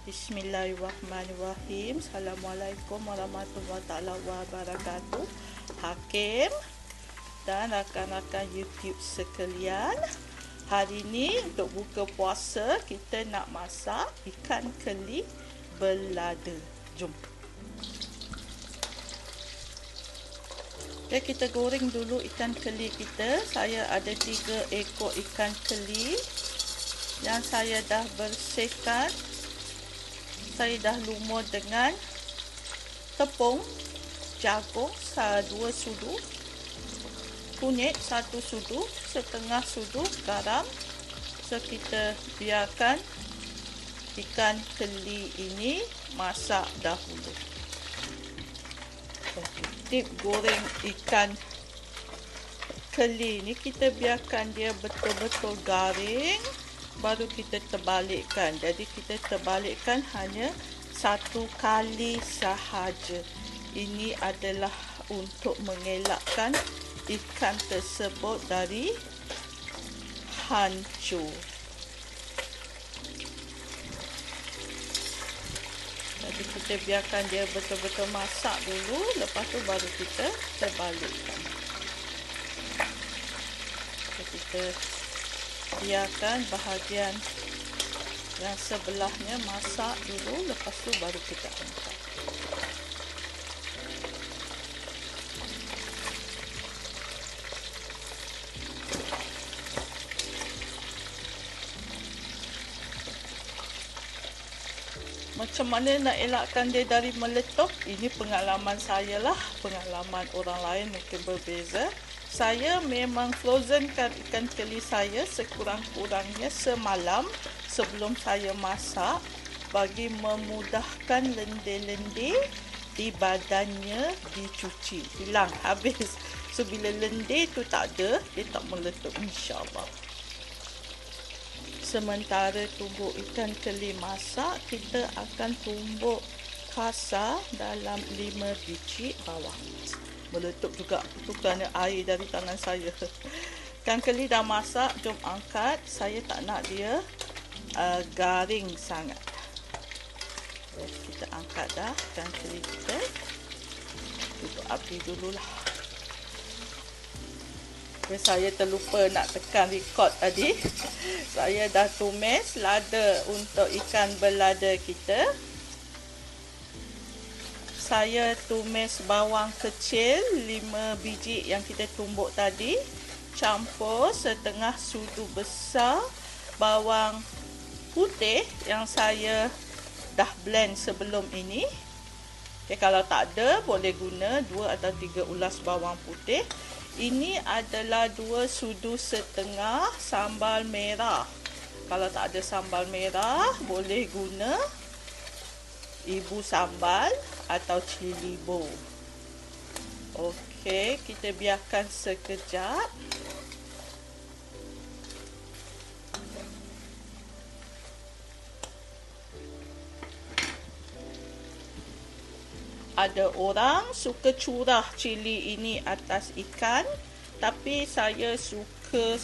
Bismillahirrahmanirrahim. Assalamualaikum warahmatullahi wabarakatuh. Hakim dan rakan-rakan YouTube sekalian, hari ini untuk buka puasa kita nak masak ikan keli belada. Jom. Okay, kita goreng dulu ikan keli kita. Saya ada 3 ekor ikan keli yang saya dah bersihkan. Saya dah lumur dengan tepung, jagung 2 sudu, kunyit 1 sudu, setengah sudu garam. So kita biarkan ikan keli ini masak dahulu. Tip goreng ikan keli ni, kita biarkan dia betul-betul garing, baru kita terbalikkan. Jadi kita terbalikkan hanya 1 kali sahaja. Ini adalah untuk mengelakkan ikan tersebut dari hancur. Jadi kita biarkan dia betul-betul masak dulu, lepas tu baru kita terbalikkan. Jadi kita biarkan bahagian yang sebelahnya masak dulu, lepas tu baru kita angkat. Macam mana nak elakkan dia dari meletup? Ini pengalaman saya lah. Pengalaman orang lain mungkin berbeza. Saya memang frozenkan ikan keli saya sekurang-kurangnya semalam sebelum saya masak, bagi memudahkan lendir-lendir di badannya dicuci. Hilang, habis. So bila lendir tu tak ada, dia tak meletup, insyaAllah. Sementara tumbuk ikan keli masak, kita akan tumbuk kasar dalam 5 biji bawang. Meletup juga, itu kerana air dari tangan saya. Ikan keli dah masak, jom angkat. Saya tak nak dia garing sangat. Kita angkat dah ikan keli kita. Tutup api dululah. Saya terlupa nak tekan record tadi. Saya dah tumis lada untuk ikan belada kita. Saya tumis bawang kecil 5 biji yang kita tumbuk tadi, campur setengah sudu besar bawang putih yang saya dah blend sebelum ini. Okay, kalau tak ada, boleh guna 2 atau 3 ulas bawang putih. Ini adalah 2 sudu setengah sambal merah. Kalau tak ada sambal merah, boleh guna ibu sambal atau cili bo. Okey, kita biarkan sekejap. Ada orang suka curah cili ini atas ikan, tapi saya suka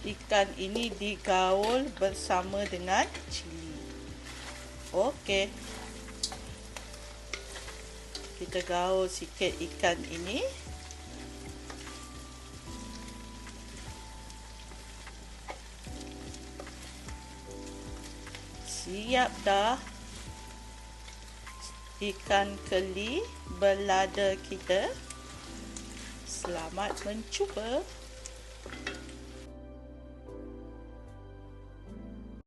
ikan ini digaul bersama dengan cili. Okey. Kita gaul sikit ikan ini. Siap dah ikan keli belada kita. Selamat mencuba.